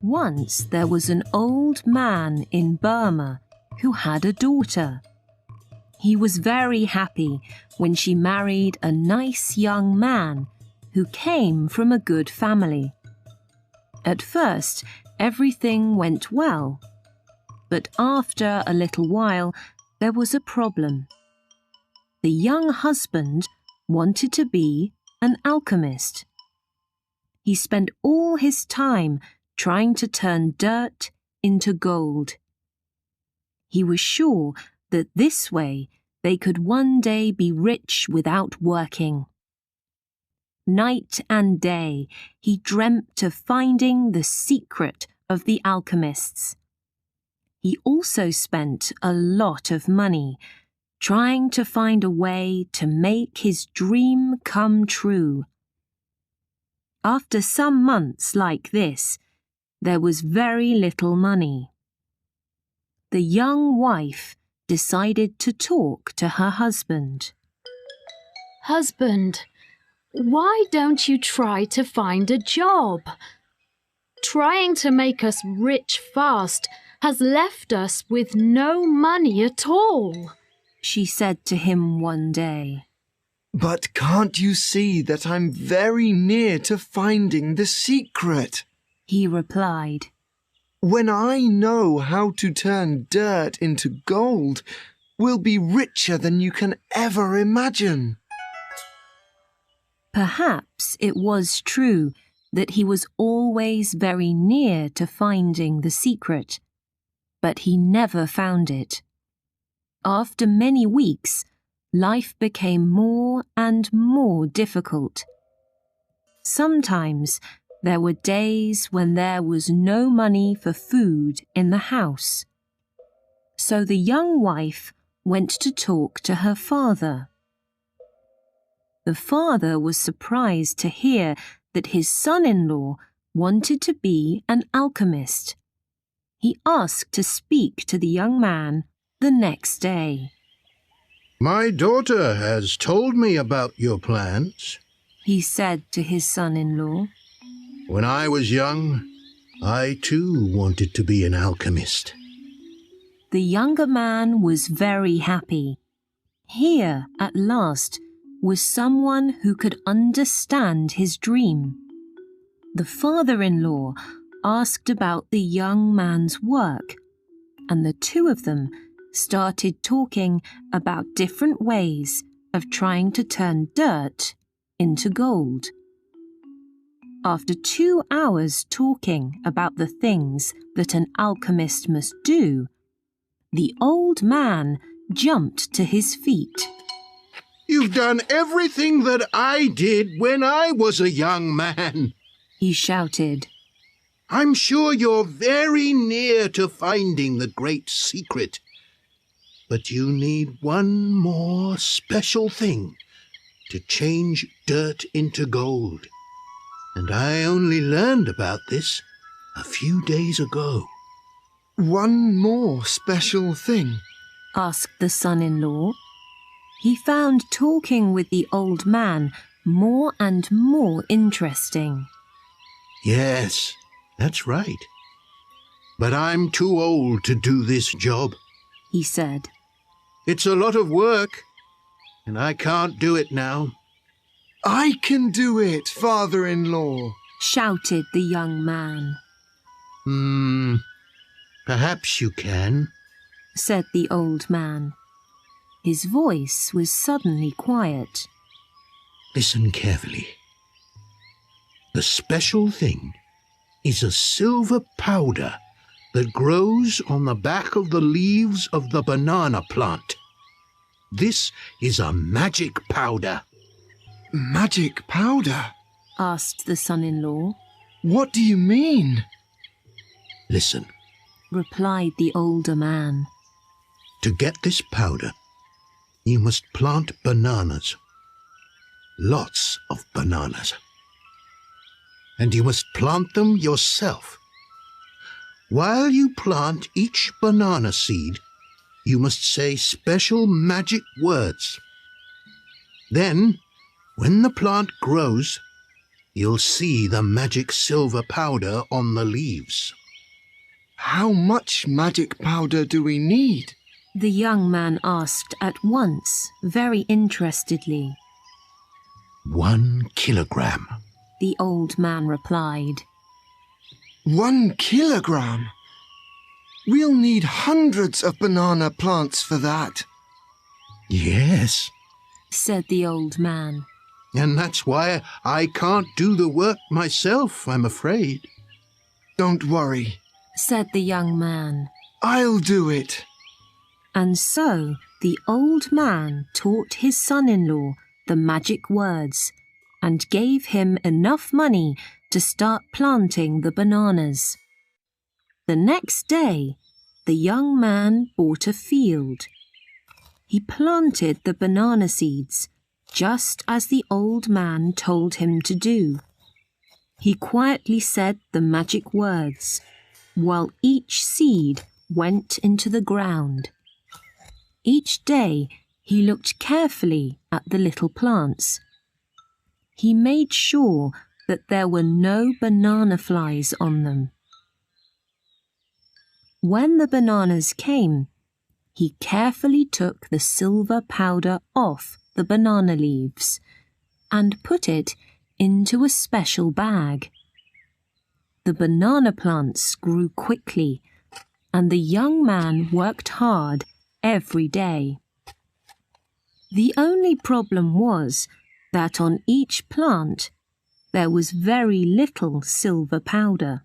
Once there was an old man in Burma who had a daughter. He was very happy when she married a nice young man who came from a good family. At first, everything went well, but after a little while, there was a problem. The young husband wanted to be an alchemist. He spent all his time trying to turn dirt into gold. He was sure that this way they could one day be rich without working. Night and day he dreamt of finding the secret of the alchemists. He also spent a lot of money trying to find a way to make his dream come true. After some months like this, there was very little money. The young wife decided to talk to her husband. "Husband, why don't you try to find a job? Trying to make us rich fast has left us with no money at all," she said to him one day. "But can't you see that I'm very near to finding the secret?" he replied. "When I know how to turn dirt into gold, we'll be richer than you can ever imagine." Perhaps it was true that he was always very near to finding the secret, but he never found it. After many weeks, life became more and more difficult. Sometimes there were days when there was no money for food in the house. So the young wife went to talk to her father. The father was surprised to hear that his son-in-law wanted to be an alchemist. He asked to speak to the young man the next day. "My daughter has told me about your plans," he said to his son-in-law. "When I was young, I too wanted to be an alchemist." The younger man was very happy. Here, at last, was someone who could understand his dream. The father-in-law asked about the young man's work, and the two of them started talking about different ways of trying to turn dirt into gold. After 2 hours talking about the things that an alchemist must do, the old man jumped to his feet. "You've done everything that I did when I was a young man," he shouted. "I'm sure you're very near to finding the great secret. But you need one more special thing to change dirt into gold. And I only learned about this a few days ago." "One more special thing?" asked the son-in-law. He found talking with the old man more and more interesting. "Yes, that's right. But I'm too old to do this job," he said. "It's a lot of work, and I can't do it now." "I can do it, father-in-law," shouted the young man. Perhaps you can," said the old man. His voice was suddenly quiet. "Listen carefully. The special thing is a silver powder that grows on the back of the leaves of the banana plant. This is a magic powder." "Magic powder?" asked the son-in-law. "What do you mean?" "Listen. replied the older man. To get this powder, you must plant bananas. Lots of bananas. And you must plant them yourself. While you plant each banana seed, you must say special magic words. Then, when the plant grows, you'll see the magic silver powder on the leaves. How much magic powder do we need? The young man asked at once, very interestedly. 1 kilogram. The old man replied. 1 kilogram? We'll need hundreds of banana plants for that. Yes, Said the old man. and that's why I can't do the work myself, I'm afraid. Don't worry, Said the young man. I'll do it. And so the old man taught his son-in-law the magic words and gave him enough money to start planting the bananas. The next day, the young man bought a field. He planted the banana seeds just as the old man told him to do. He quietly said the magic words, while each seed went into the ground. Each day he looked carefully at the little plants. He made sure that there were no banana flies on them. When the bananas came, he carefully took the silver powder off the banana leaves and put it into a special bag. The banana plants grew quickly, and the young man worked hard every day. The only problem was that on each plant there was very little silver powder.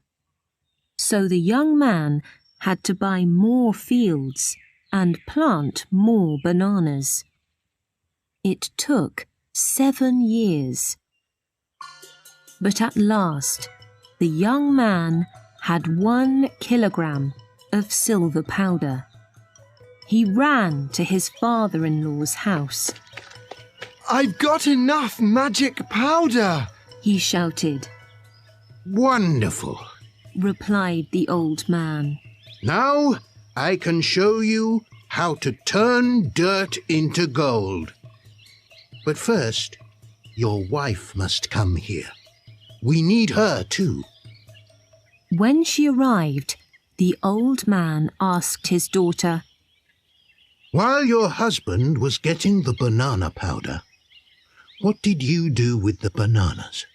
So the young man had to buy more fields and plant more bananas. It took 7 years. But at last, the young man had 1 kilogram of silver powder. He ran to his father-in-law's house. I've got enough magic powder, He shouted. Wonderful. Replied the old man. Now I can show you how to turn dirt into gold. But first, your wife must come here. We need her too. When she arrived, the old man asked his daughter, While your husband was getting the banana powder, what did you do with the bananas?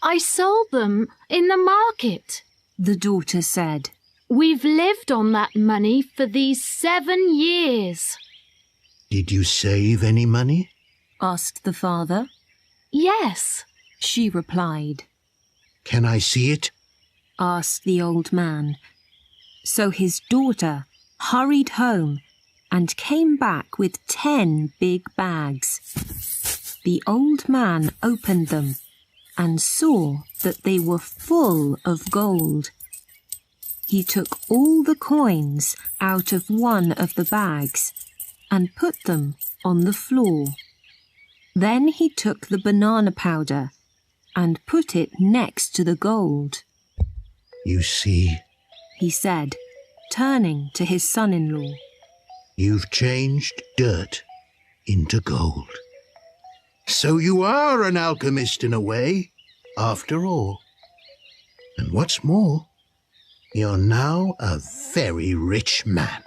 I sold them in the market. the daughter said. We've lived on that money for these 7 years. Did you save any money? Asked the father. Yes. She replied. Can I see it? Asked the old man. So his daughter hurried home and came back with 10 big bags. The old man opened them and saw that they were full of gold. He took all the coins out of one of the bags and put them on the floor. Then he took the banana powder and put it next to the gold. You see, He said, turning to his son-in-law. you've changed dirt into gold. So you are an alchemist in a way, after all. And what's more, you're now a very rich man.